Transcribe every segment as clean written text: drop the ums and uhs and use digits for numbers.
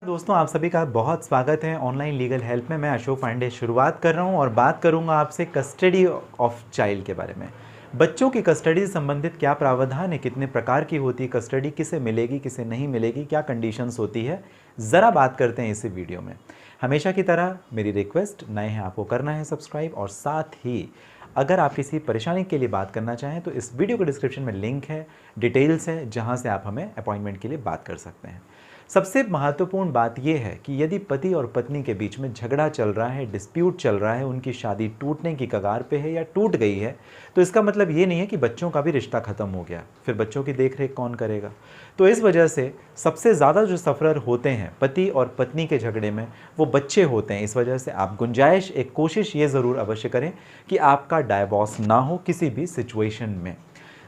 दोस्तों, आप सभी का बहुत स्वागत है ऑनलाइन लीगल हेल्प में। मैं अशोक पांडे शुरुआत कर रहा हूं और बात करूंगा आपसे कस्टडी ऑफ चाइल्ड के बारे में। बच्चों की कस्टडी से संबंधित क्या प्रावधान है, कितने प्रकार की होती है कस्टडी, किसे मिलेगी किसे नहीं मिलेगी, क्या कंडीशंस होती है, ज़रा बात करते हैं इसी वीडियो में। हमेशा की तरह मेरी रिक्वेस्ट, नए हैं आपको करना है सब्सक्राइब, और साथ ही अगर आप किसी परेशानी के लिए बात करना चाहें तो इस वीडियो के डिस्क्रिप्शन में लिंक है, डिटेल्स है, जहां से आप हमें अपॉइंटमेंट के लिए बात कर सकते हैं। सबसे महत्वपूर्ण बात यह है कि यदि पति और पत्नी के बीच में झगड़ा चल रहा है, डिस्प्यूट चल रहा है, उनकी शादी टूटने की कगार पे है या टूट गई है, तो इसका मतलब ये नहीं है कि बच्चों का भी रिश्ता खत्म हो गया। फिर बच्चों की देखरेख कौन करेगा? तो इस वजह से सबसे ज़्यादा जो सफ़रर होते हैं पति और पत्नी के झगड़े में, वो बच्चे होते हैं। इस वजह से आप गुंजाइश, एक कोशिश ये ज़रूर अवश्य करें कि आपका डाइवोर्स ना हो किसी भी सिचुएशन में।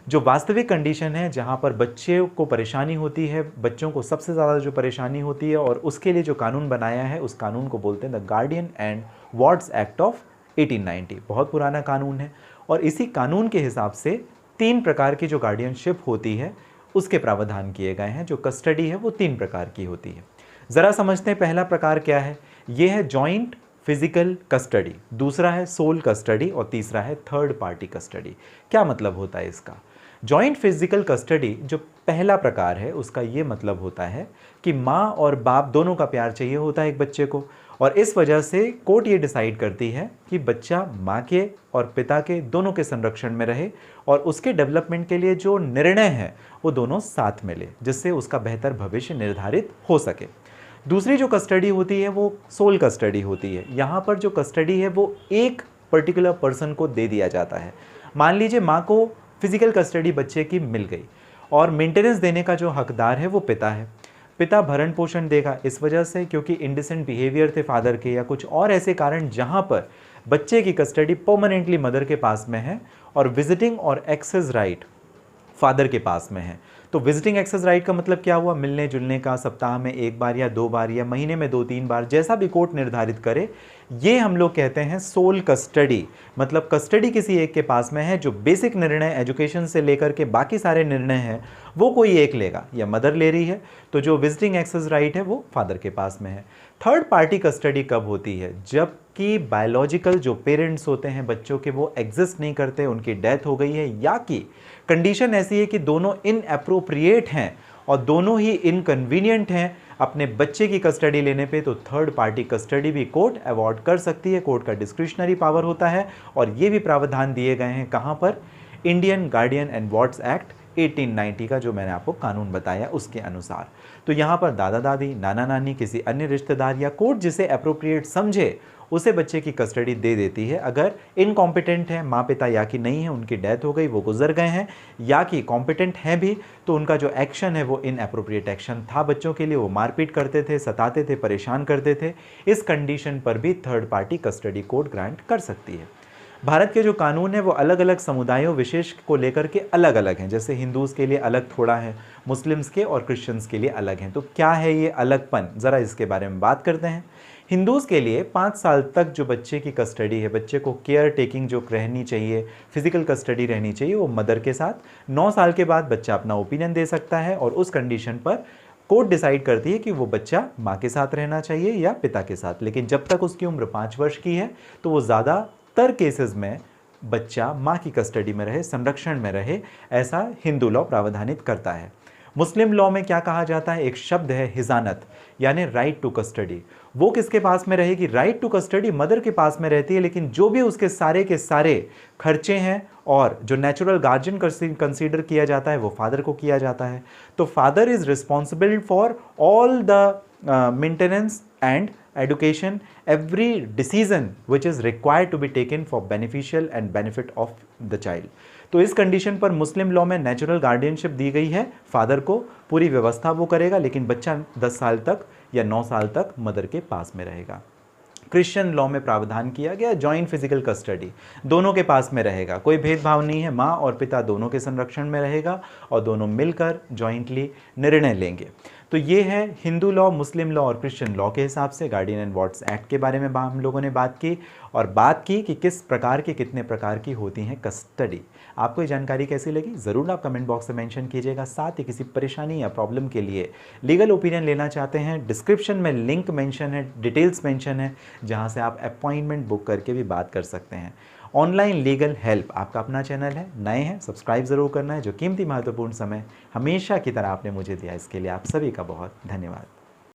जो वास्तविक कंडीशन है जहाँ पर बच्चे को परेशानी होती है, बच्चों को सबसे ज़्यादा जो परेशानी होती है, और उसके लिए जो कानून बनाया है उस कानून को बोलते हैं the Guardian and Wards Act of 1890। बहुत पुराना कानून है और इसी कानून के हिसाब से 3 प्रकार की जो गार्डियनशिप होती है उसके प्रावधान किए गए हैं। जो कस्टडी है वो 3 प्रकार की होती है। ज़रा समझते हैं पहला प्रकार क्या है। ये है जॉइंट फिजिकल कस्टडी, दूसरा है सोल कस्टडी और तीसरा है थर्ड पार्टी कस्टडी। क्या मतलब होता है इसका? जॉइंट फिजिकल कस्टडी जो पहला प्रकार है उसका ये मतलब होता है कि माँ और बाप दोनों का प्यार चाहिए होता है एक बच्चे को, और इस वजह से कोर्ट ये डिसाइड करती है कि बच्चा माँ के और पिता के दोनों के संरक्षण में रहे और उसके डेवलपमेंट के लिए जो निर्णय है वो दोनों साथ में ले, जिससे उसका बेहतर भविष्य निर्धारित हो सके। दूसरी जो कस्टडी होती है वो सोल कस्टडी होती है। यहाँ पर जो कस्टडी है वो एक पर्टिकुलर पर्सन को दे दिया जाता है। मान लीजिए माँ को फिजिकल कस्टडी बच्चे की मिल गई और मेंटेनेंस देने का जो हकदार है वो पिता है। पिता भरण पोषण देगा इस वजह से क्योंकि इंडिसेंट बिहेवियर थे फादर के या कुछ और ऐसे कारण जहाँ पर बच्चे की कस्टडी परमानेंटली मदर के पास में है और विजिटिंग और एक्सेस राइट फादर के पास में है। तो विजिटिंग एक्सेस राइट का मतलब क्या हुआ? मिलने जुलने का, सप्ताह में 1 बार या 2 बार या महीने में 2-3 बार, जैसा भी कोर्ट निर्धारित करे, ये हम लोग कहते हैं सोल कस्टडी। मतलब कस्टडी किसी एक के पास में है, जो बेसिक निर्णय एजुकेशन से लेकर के बाकी सारे निर्णय हैं वो कोई एक लेगा, या मदर ले रही है तो जो विजिटिंग एक्सेस राइट है वो फादर के पास में है। थर्ड पार्टी कस्टडी कब होती है? जबकि बायोलॉजिकल जो पेरेंट्स होते हैं बच्चों के वो एग्जिस्ट नहीं करते, उनकी डेथ हो गई है, या कि कंडीशन ऐसी है कि दोनों इनएप्रोप्रिएट हैं और दोनों ही इनकन्वीनियंट हैं अपने बच्चे की कस्टडी लेने पे, तो थर्ड पार्टी कस्टडी भी कोर्ट अवॉर्ड कर सकती है। कोर्ट का डिस्क्रिशनरी पावर होता है और ये भी प्रावधान दिए गए हैं कहाँ पर? Indian Guardian and Wards Act 1890 का जो मैंने आपको कानून बताया उसके अनुसार। तो यहाँ पर दादा दादी, नाना नानी, किसी अन्य रिश्तेदार या कोर्ट जिसे अप्रोप्रिएट समझे उसे बच्चे की कस्टडी दे देती है। अगर इनकॉम्पिटेंट है माँ पिता, या कि नहीं है, उनकी डेथ हो गई, वो गुजर गए हैं, या कि कॉम्पिटेंट हैं भी, तो उनका जो एक्शन है वो इनअप्रोप्रिएट एक्शन था बच्चों के लिए, वो मारपीट करते थे, सताते थे, परेशान करते थे, इस कंडीशन पर भी third party custody court grant कर सकती है। भारत के जो कानून है वो अलग अलग समुदायों विशेष को लेकर के अलग अलग हैं। जैसे हिंदूज़ के लिए अलग थोड़ा है, मुस्लिम्स के और क्रिश्चियंस के लिए अलग हैं। तो क्या है ये अलगपन, ज़रा इसके बारे में बात करते हैं। हिंदूज़ के लिए 5 साल तक जो बच्चे की कस्टडी है, बच्चे को केयर टेकिंग जो रहनी चाहिए, फिजिकल कस्टडी रहनी चाहिए, वो मदर के साथ। 9 साल के बाद बच्चा अपना ओपिनियन दे सकता है और उस कंडीशन पर कोर्ट डिसाइड करती है कि वो बच्चा माँ के साथ रहना चाहिए या पिता के साथ। लेकिन जब तक उसकी उम्र 5 वर्ष की है तो वो ज़्यादातर केसेस में बच्चा माँ की कस्टडी में रहे, संरक्षण में रहे, ऐसा हिंदू लॉ प्रावधानित करता है। मुस्लिम लॉ में क्या कहा जाता है? एक शब्द है हिजानत, यानी राइट टू कस्टडी। वो किसके पास में रहेगी? राइट टू कस्टडी मदर के पास में रहती है, लेकिन जो भी उसके सारे के सारे खर्चे हैं और जो नेचुरल गार्जियन कंसीडर किया जाता है वो फादर को किया जाता है। तो father is responsible for all the maintenance and education, every decision which is required to be taken for beneficial and benefit of the child। तो इस कंडीशन पर मुस्लिम लॉ में नेचुरल गार्डियनशिप दी गई है, फादर को पूरी व्यवस्था वो करेगा, लेकिन बच्चा 10 साल तक या 9 साल तक मदर के पास में रहेगा। क्रिश्चियन लॉ में प्रावधान किया गया जॉइंट फिजिकल कस्टडी, दोनों के पास में रहेगा, कोई भेदभाव नहीं है, माँ और पिता दोनों के संरक्षण में रहेगा और दोनों मिलकर जॉइंटली निर्णय लेंगे। तो ये है हिंदू लॉ, मुस्लिम लॉ और क्रिश्चियन लॉ के हिसाब से गार्डियन एंड वार्ड्स एक्ट के बारे में हम लोगों ने बात की, और बात की कि किस प्रकार की, कितने प्रकार की होती हैं कस्टडी। आपको ये जानकारी कैसी लगी ज़रूर आप कमेंट बॉक्स में मेंशन कीजिएगा। साथ ही किसी परेशानी या प्रॉब्लम के लिए लीगल ओपिनियन लेना चाहते हैं, डिस्क्रिप्शन में लिंक मेंशन है, डिटेल्स मेंशन है, जहाँ से आप अपॉइंटमेंट बुक करके भी बात कर सकते हैं। ऑनलाइन लीगल हेल्प आपका अपना चैनल है, नए हैं सब्सक्राइब ज़रूर करना है। जो कीमती महत्वपूर्ण समय हमेशा की तरह आपने मुझे दिया, इसके लिए आप सभी का बहुत धन्यवाद।